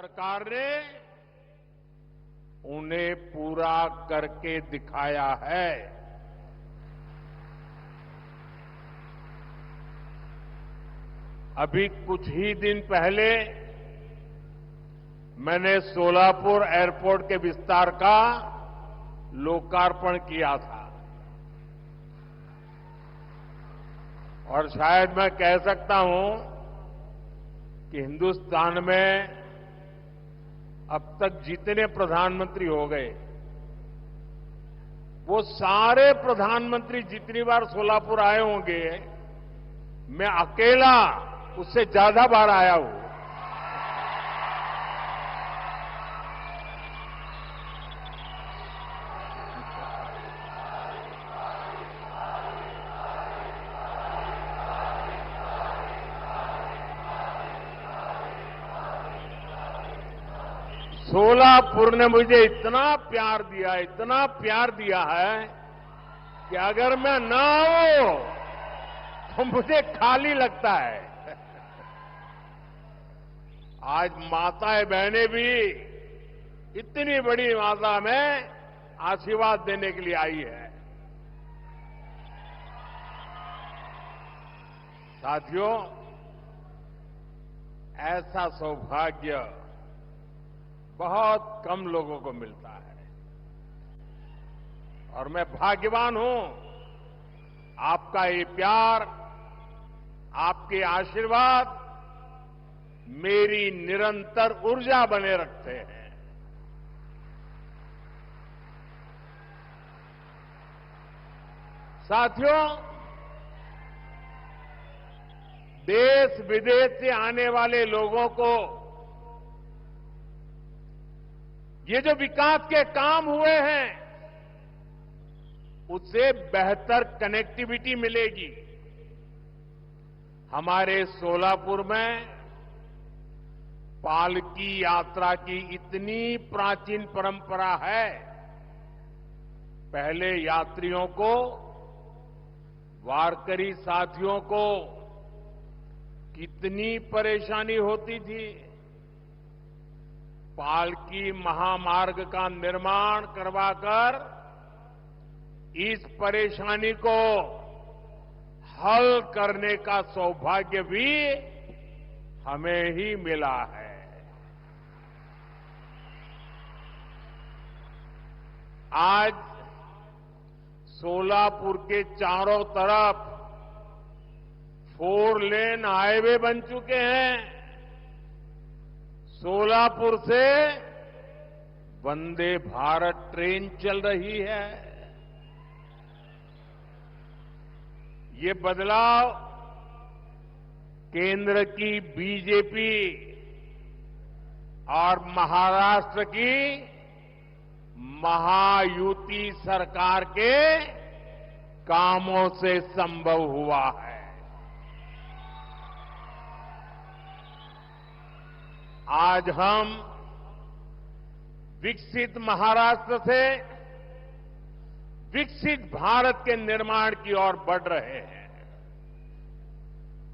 सरकार ने उन्हें पूरा करके दिखाया है। अभी कुछ ही दिन पहले मैंने सोलापुर एयरपोर्ट के विस्तार का लोकार्पण किया था और शायद मैं कह सकता हूं कि हिंदुस्तान में अब तक जितने प्रधानमंत्री हो गए वो सारे प्रधानमंत्री जितनी बार सोलापुर आए होंगे मैं अकेला उससे ज्यादा बार आया हूं। सोलापुर ने मुझे इतना प्यार दिया है कि अगर मैं ना आऊं तो मुझे खाली लगता है। आज माताएं बहनें भी इतनी बड़ी मात्रा में आशीर्वाद देने के लिए आई है। साथियों, ऐसा सौभाग्य बहुत कम लोगों को मिलता है और मैं भाग्यवान हूं। आपका ये प्यार, आपके आशीर्वाद मेरी निरंतर ऊर्जा बने रखते हैं। साथियों, देश विदेश से आने वाले लोगों को ये जो विकास के काम हुए हैं उससे बेहतर कनेक्टिविटी मिलेगी। हमारे सोलापुर में पालकी यात्रा की इतनी प्राचीन परंपरा है। पहले यात्रियों को, वारकरी साथियों को कितनी परेशानी होती थी। पालकी महामार्ग का निर्माण करवाकर इस परेशानी को हल करने का सौभाग्य भी हमें ही मिला है। आज सोलापुर के चारों तरफ 4 लेन हाईवे बन चुके हैं। सोलापुर से वंदे भारत ट्रेन चल रही है। ये बदलाव केंद्र की बीजेपी और महाराष्ट्र की महायुति सरकार के कामों से संभव हुआ है। आज हम विकसित महाराष्ट्र से विकसित भारत के निर्माण की ओर बढ़ रहे हैं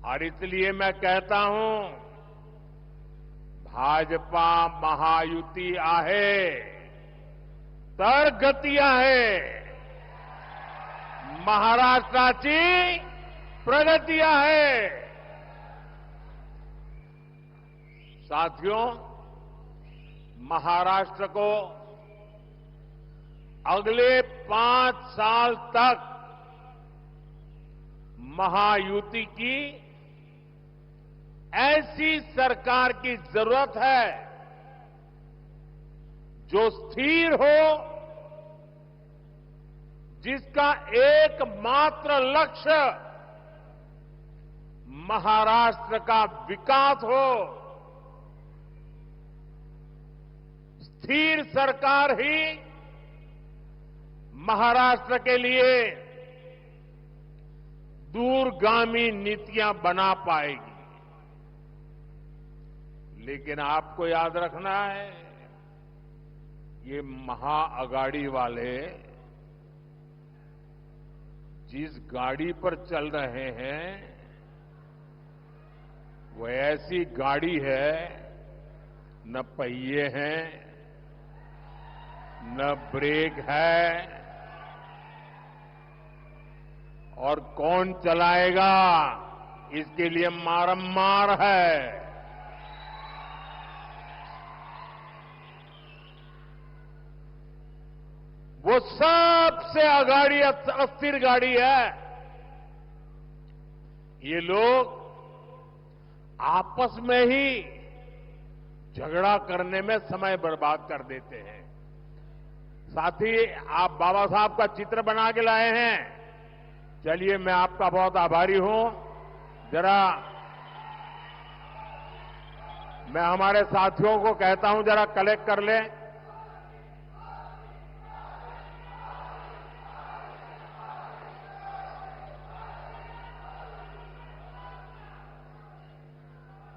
और इसलिए मैं कहता हूं, भाजपा महायुति आहे तर गती आहे, महाराष्ट्राची प्रगती आहे। साथियों, महाराष्ट्र को अगले 5 साल तक महायुति की ऐसी सरकार की जरूरत है जो स्थिर हो, जिसका एकमात्र लक्ष्य महाराष्ट्र का विकास हो। स्थिर सरकार ही महाराष्ट्र के लिए दूरगामी नीतियां बना पाएगी। लेकिन आपको याद रखना है, ये महाअगाड़ी वाले जिस गाड़ी पर चल रहे हैं वो ऐसी गाड़ी है न पहिए हैं, न ब्रेक है, और कौन चलाएगा इसके लिए मारम्मार है। वो सबसे आगाड़ी अस्थिर गाड़ी है। ये लोग आपस में ही झगड़ा करने में समय बर्बाद कर देते हैं। साथ ही आप बाबा साहब का चित्र बना के लाए हैं। चलिए, मैं आपका बहुत आभारी हूं। जरा मैं हमारे साथियों को कहता हूं, जरा कलेक्ट कर लें।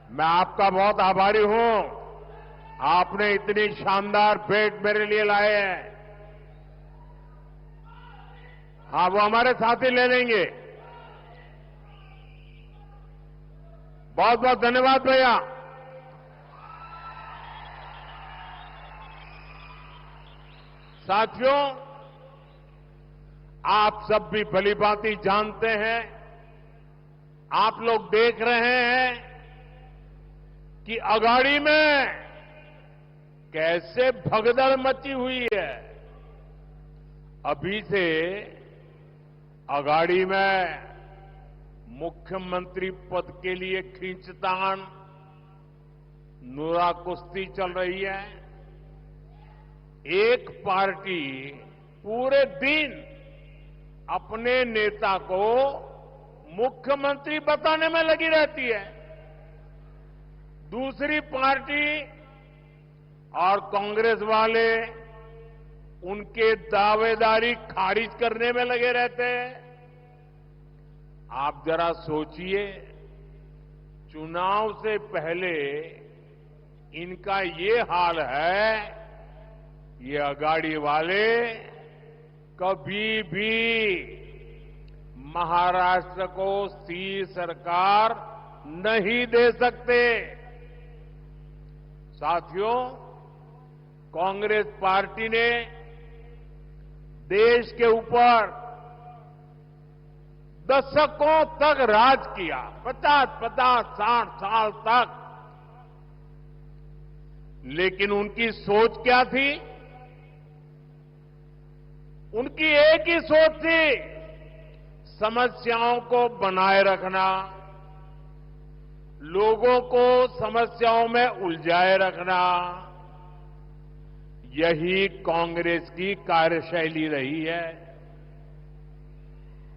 मैं आपका बहुत आभारी हूं। आपने इतनी शानदार भेंट मेरे लिए लाए हैं। हाँ, वो हमारे साथी ले लेंगे। बहुत बहुत धन्यवाद भैया। साथियों, आप सब भी भलीभांति जानते हैं, आप लोग देख रहे हैं कि अगाड़ी में कैसे भगदड़ मची हुई है। अभी से अगाड़ी में मुख्यमंत्री पद के लिए खींचतान, नूरा कुश्ती चल रही है। एक पार्टी पूरे दिन अपने नेता को मुख्यमंत्री बताने में लगी रहती है। दूसरी पार्टी और कांग्रेस वाले उनके दावेदारी खारिज करने में लगे रहते हैं। आप जरा सोचिए, चुनाव से पहले इनका ये हाल है, ये अगाड़ी वाले कभी भी महाराष्ट्र को स्थिर सरकार नहीं दे सकते। साथियों, कांग्रेस पार्टी ने देश के ऊपर दशकों तक राज किया, 50-60 साल तक। लेकिन उनकी सोच क्या थी? उनकी एक ही सोच थी, समस्याओं को बनाए रखना, लोगों को समस्याओं में उलझाए रखना। यही कांग्रेस की कार्यशैली रही है।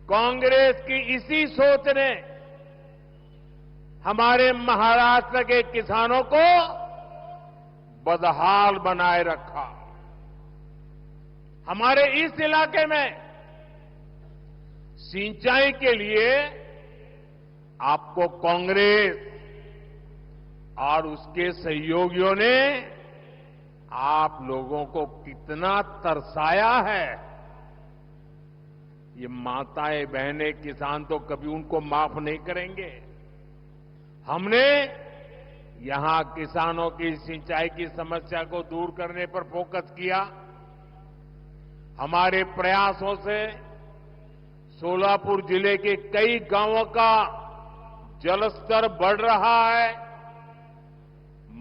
कांग्रेस की इसी सोच ने हमारे महाराष्ट्र के किसानों को बदहाल बनाए रखा। हमारे इस इलाके में सिंचाई के लिए आपको कांग्रेस और उसके सहयोगियों ने आप लोगों को कितना तरसाया है। ये माताएं बहनें किसान तो कभी उनको माफ नहीं करेंगे। हमने यहां किसानों की सिंचाई की समस्या को दूर करने पर फोकस किया। हमारे प्रयासों से सोलापुर जिले के कई गांवों का जलस्तर बढ़ रहा है।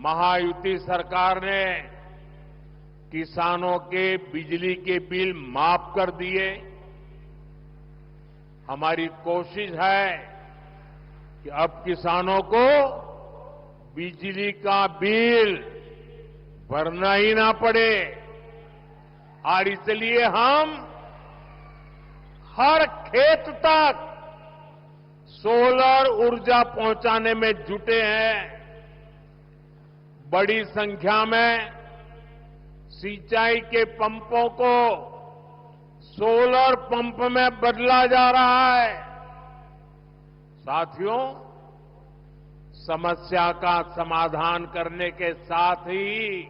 महायुति सरकार ने किसानों के बिजली के बिल माफ कर दिए। हमारी कोशिश है कि अब किसानों को बिजली का बिल भरना ही ना पड़े, और इसलिए हम हर खेत तक सोलर ऊर्जा पहुंचाने में जुटे हैं। बड़ी संख्या में सिंचाई के पंपों को सोलर पंप में बदला जा रहा है। साथियों, समस्या का समाधान करने के साथ ही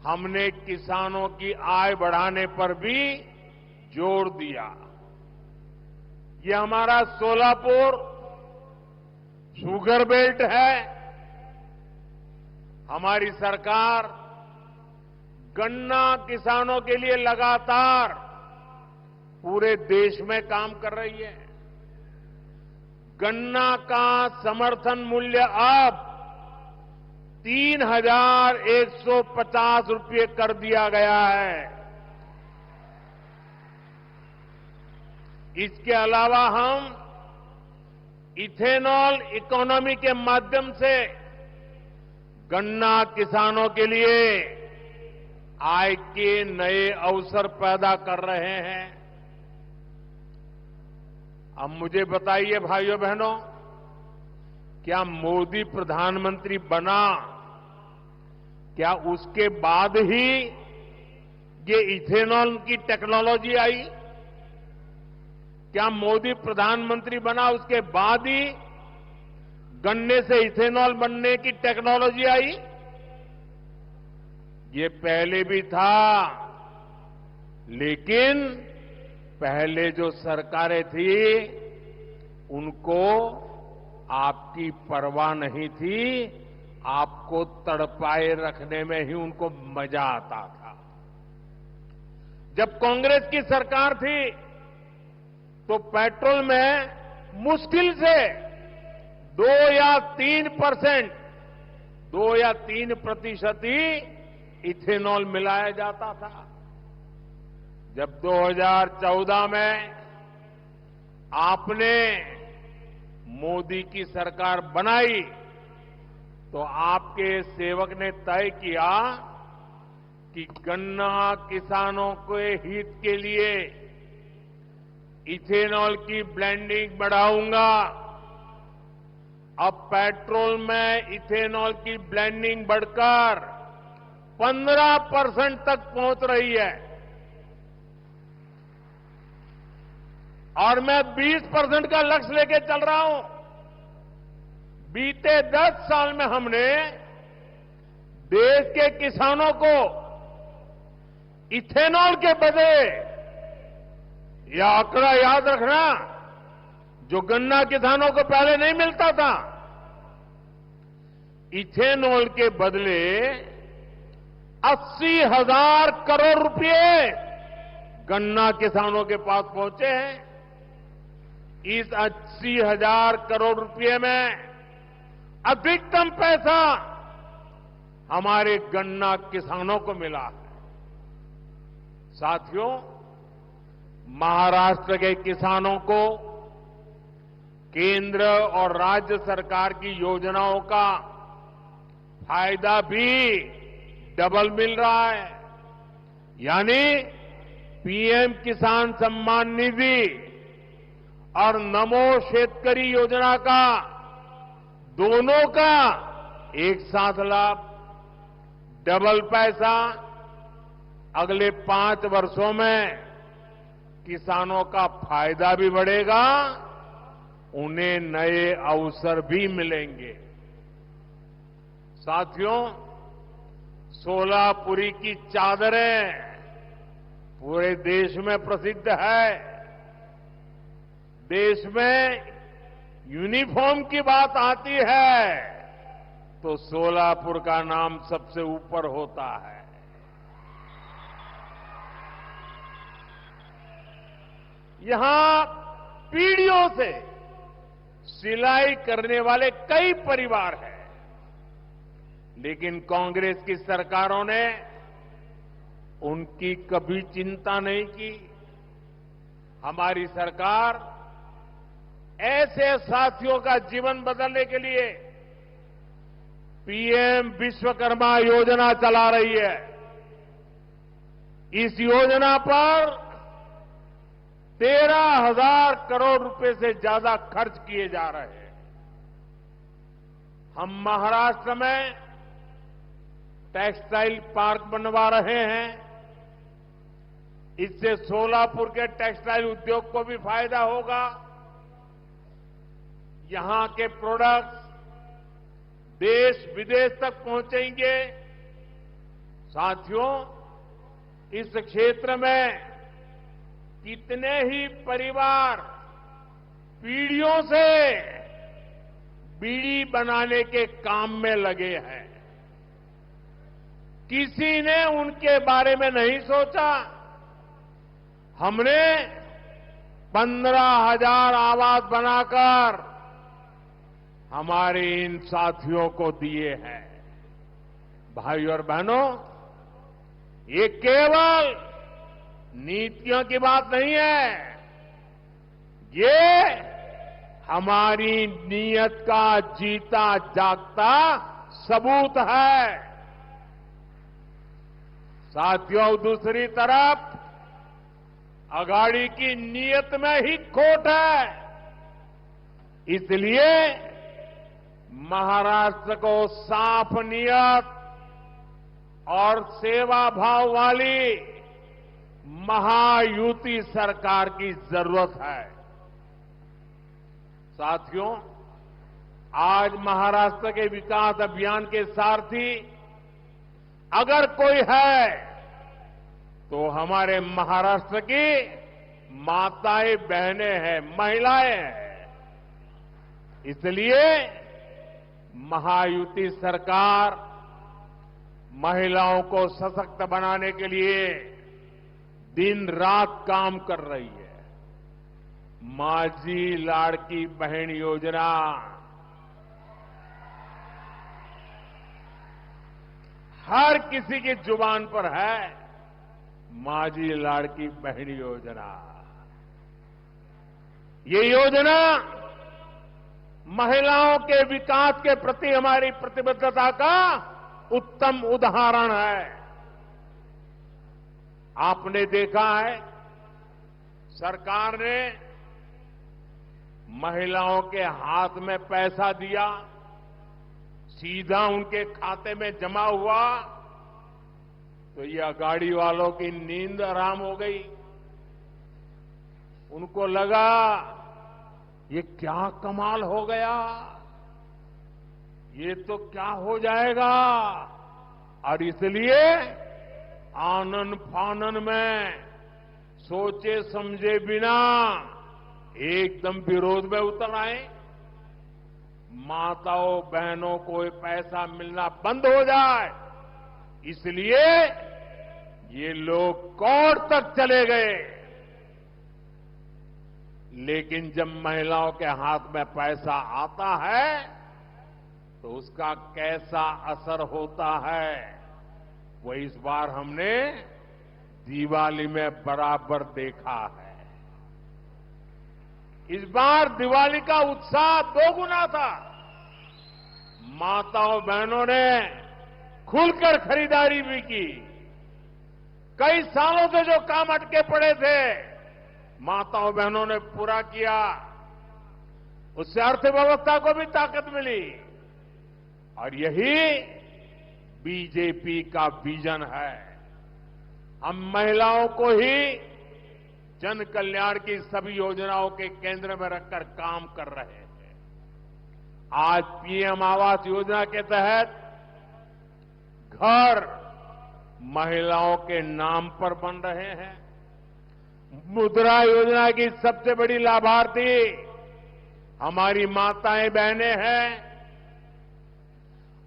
हमने किसानों की आय बढ़ाने पर भी जोर दिया। ये हमारा सोलापुर शुगर बेल्ट है। हमारी सरकार गन्ना किसानों के लिए लगातार पूरे देश में काम कर रही है। गन्ना का समर्थन मूल्य अब 3,150 रुपये कर दिया गया है। इसके अलावा हम इथेनॉल इकोनॉमी के माध्यम से गन्ना किसानों के लिए आय के नए अवसर पैदा कर रहे हैं। अब मुझे बताइए भाइयों बहनों, क्या मोदी प्रधानमंत्री बना, क्या उसके बाद ही ये इथेनॉल की टेक्नोलॉजी आई? क्या मोदी प्रधानमंत्री बना उसके बाद ही गन्ने से इथेनॉल बनने की टेक्नोलॉजी आई? ये पहले भी था, लेकिन पहले जो सरकारें थी उनको आपकी परवाह नहीं थी, आपको तड़पाए रखने में ही उनको मजा आता था। जब कांग्रेस की सरकार थी तो पेट्रोल में मुश्किल से 2 या 3% ही इथेनॉल मिलाया जाता था। जब 2014 में आपने मोदी की सरकार बनाई तो आपके सेवक ने तय किया कि गन्ना किसानों के हित के लिए इथेनॉल की ब्लेंडिंग बढ़ाऊंगा। अब पेट्रोल में इथेनॉल की ब्लेंडिंग बढ़कर 15% तक पहुंच रही है और मैं 20% का लक्ष्य लेके चल रहा हूं। बीते 10 साल में हमने देश के किसानों को इथेनॉल के बदले, यह आंकड़ा याद रखना, जो गन्ना किसानों को पहले नहीं मिलता था, इथेनॉल के बदले 80,000 करोड़ रुपए गन्ना किसानों के पास पहुंचे हैं। इस 80,000 करोड़ रुपए में अधिकतम पैसा हमारे गन्ना किसानों को मिला है। साथियों, महाराष्ट्र के किसानों को केंद्र और राज्य सरकार की योजनाओं का फायदा भी डबल मिल रहा है। यानी पीएम किसान सम्मान निधि और नमो शेतकरी योजना का, दोनों का एक साथ लाभ, डबल पैसा अगले 5 वर्षों में किसानों का फायदा भी बढ़ेगा, उन्हें नए अवसर भी मिलेंगे। साथियों, सोलापुरी की चादरें पूरे देश में प्रसिद्ध है। देश में यूनिफॉर्म की बात आती है तो सोलापुर का नाम सबसे ऊपर होता है। यहां पीढ़ियों से सिलाई करने वाले कई परिवार हैं, लेकिन कांग्रेस की सरकारों ने उनकी कभी चिंता नहीं की। हमारी सरकार ऐसे साथियों का जीवन बदलने के लिए पीएम विश्वकर्मा योजना चला रही है। इस योजना पर 13,000 करोड़ रुपए से ज्यादा खर्च किए जा रहे हैं। हम महाराष्ट्र में टेक्सटाइल पार्क बनवा रहे हैं। इससे सोलापुर के टेक्सटाइल उद्योग को भी फायदा होगा। यहां के प्रोडक्ट्स देश विदेश तक पहुंचेंगे। साथियों, इस क्षेत्र में कितने ही परिवार पीढ़ियों से बीड़ी बनाने के काम में लगे हैं। किसी ने उनके बारे में नहीं सोचा। हमने 15,000 आवास बनाकर हमारे इन साथियों को दिए हैं। भाई और बहनों, ये केवल नीतियों की बात नहीं है, ये हमारी नीयत का जीता जागता सबूत है। साथियों, दूसरी तरफ अघाड़ी की नीयत में ही खोट है। इसलिए महाराष्ट्र को साफ नीयत और सेवा भाव वाली महायुति सरकार की जरूरत है। साथियों, आज महाराष्ट्र के विकास अभियान के सारथी अगर कोई है तो हमारे महाराष्ट्र की माताएं बहनें हैं, महिलाएं हैं। इसलिए महायुति सरकार महिलाओं को सशक्त बनाने के लिए दिन रात काम कर रही है। माझी लाड़की बहन योजना हर किसी की जुबान पर है। माझी लाड़की बहन योजना, ये योजना महिलाओं के विकास के प्रति हमारी प्रतिबद्धता का उत्तम उदाहरण है। आपने देखा है, सरकार ने महिलाओं के हाथ में पैसा दिया, सीधा उनके खाते में जमा हुआ, तो ये अघाड़ी वालों की नींद आराम हो गई। उनको लगा ये क्या कमाल हो गया, ये तो क्या हो जाएगा, और इसलिए आनन फानन में सोचे समझे बिना एकदम विरोध में उतर आए। माताओं बहनों को ये पैसा मिलना बंद हो जाए, इसलिए ये लोग कोर्ट तक चले गए। लेकिन जब महिलाओं के हाथ में पैसा आता है तो उसका कैसा असर होता है, वो इस बार हमने दिवाली में बराबर देखा है। इस बार दिवाली का उत्साह दोगुना था। माताओं बहनों ने खुलकर खरीदारी भी की। कई सालों से जो काम अटके पड़े थे, माताओं बहनों ने पूरा किया। उससे अर्थव्यवस्था को भी ताकत मिली, और यही बीजेपी का विजन है। हम महिलाओं को ही जन कल्याण की सभी योजनाओं के केंद्र में रखकर काम कर रहे हैं। आज पीएम आवास योजना के तहत घर महिलाओं के नाम पर बन रहे हैं। मुद्रा योजना की सबसे बड़ी लाभार्थी हमारी माताएं बहनें हैं।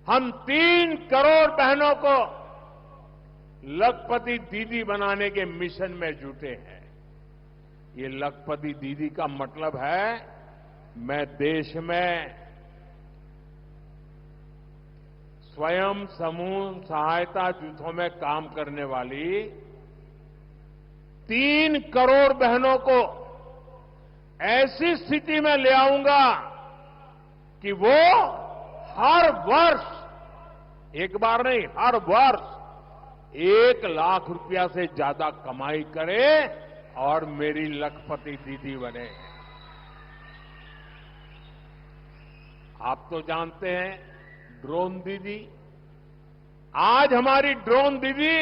हम 3 करोड़ बहनों को लखपति दीदी बनाने के मिशन में जुटे हैं। ये लखपति दीदी का मतलब है, मैं देश में स्वयं समूह सहायता जूथों में काम करने वाली 3 करोड़ बहनों को ऐसी स्थिति में ले आऊंगा कि वो हर वर्ष, एक बार नहीं, हर वर्ष 1 लाख रुपया से ज्यादा कमाई करे और मेरी लखपति दीदी बने। आप तो जानते हैं ड्रोन दीदी। आज हमारी ड्रोन दीदी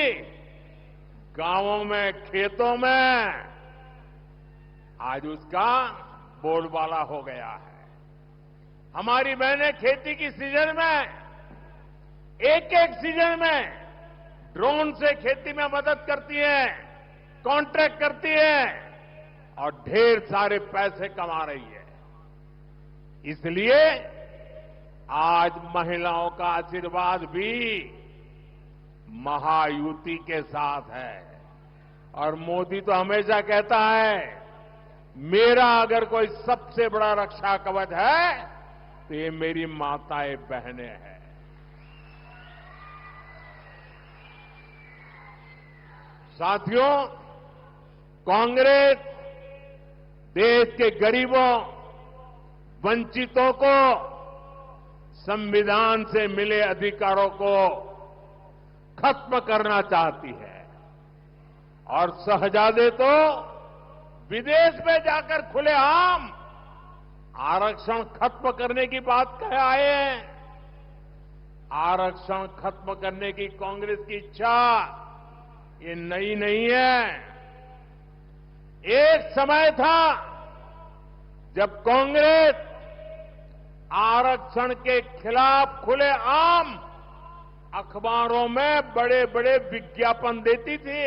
गांवों में, खेतों में आज उसका बोलबाला हो गया है। हमारी बहनें खेती की सीजन में, एक एक सीजन में ड्रोन से खेती में मदद करती हैं, कॉन्ट्रैक्ट करती हैं और ढेर सारे पैसे कमा रही है। इसलिए आज महिलाओं का आशीर्वाद भी महायुति के साथ है। और मोदी तो हमेशा कहता है, मेरा अगर कोई सबसे बड़ा रक्षा कवच है तो ये मेरी माताएं बहनें हैं। साथियों, कांग्रेस देश के गरीबों, वंचितों को संविधान से मिले अधिकारों को खत्म करना चाहती है और शहजादे तो विदेश में जाकर खुलेआम आरक्षण खत्म करने की बात कह आए हैं। आरक्षण खत्म करने की कांग्रेस की इच्छा ये नई नहीं है। एक समय था जब कांग्रेस आरक्षण के खिलाफ खुलेआम अखबारों में बड़े बड़े विज्ञापन देती थी।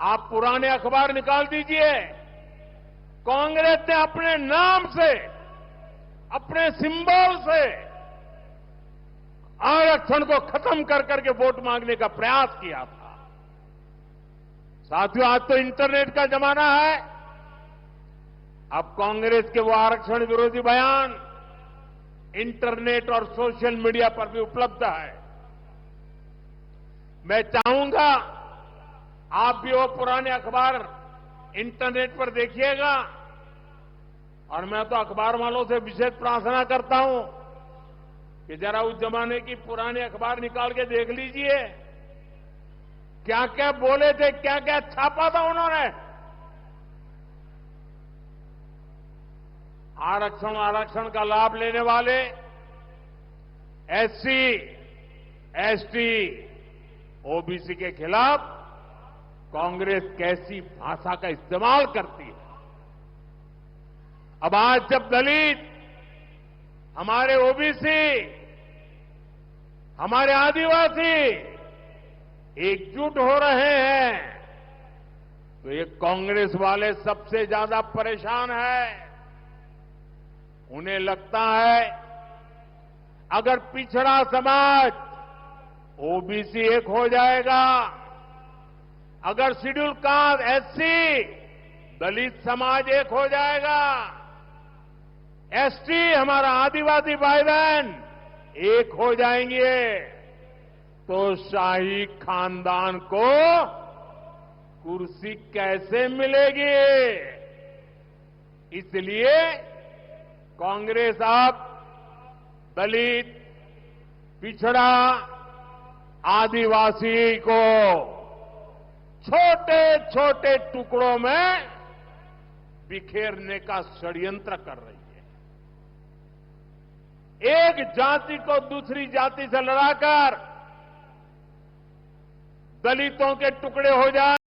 आप पुराने अखबार निकाल दीजिए, कांग्रेस ने अपने नाम से, अपने सिंबल से आरक्षण को खत्म कर करके वोट मांगने का प्रयास किया था। साथियों, आज तो इंटरनेट का जमाना है। अब कांग्रेस के वो आरक्षण विरोधी बयान इंटरनेट और सोशल मीडिया पर भी उपलब्ध है। मैं चाहूंगा आप भी वो पुराने अखबार इंटरनेट पर देखिएगा। और मैं तो अखबार वालों से विशेष प्रार्थना करता हूं कि जरा उस जमाने की पुराने अखबार निकाल के देख लीजिए, क्या क्या बोले थे, क्या क्या छापा था उन्होंने। आरक्षण का लाभ लेने वाले एससी, एसटी, ओबीसी के खिलाफ कांग्रेस कैसी भाषा का इस्तेमाल करती है। अब आज जब दलित, हमारे ओबीसी, हमारे आदिवासी एकजुट हो रहे हैं तो ये कांग्रेस वाले सबसे ज्यादा परेशान है। उन्हें लगता है अगर पिछड़ा समाज ओबीसी एक हो जाएगा, अगर शेड्यूल कास्ट एससी दलित समाज एक हो जाएगा, एसटी हमारा आदिवासी भाई बहन एक हो जाएंगे तो शाही खानदान को कुर्सी कैसे मिलेगी। इसलिए कांग्रेस अब दलित, पिछड़ा, आदिवासी को छोटे छोटे टुकड़ों में बिखेरने का षड्यंत्र कर रही है। एक जाति को दूसरी जाति से लड़ाकर दलितों के टुकड़े हो जाए,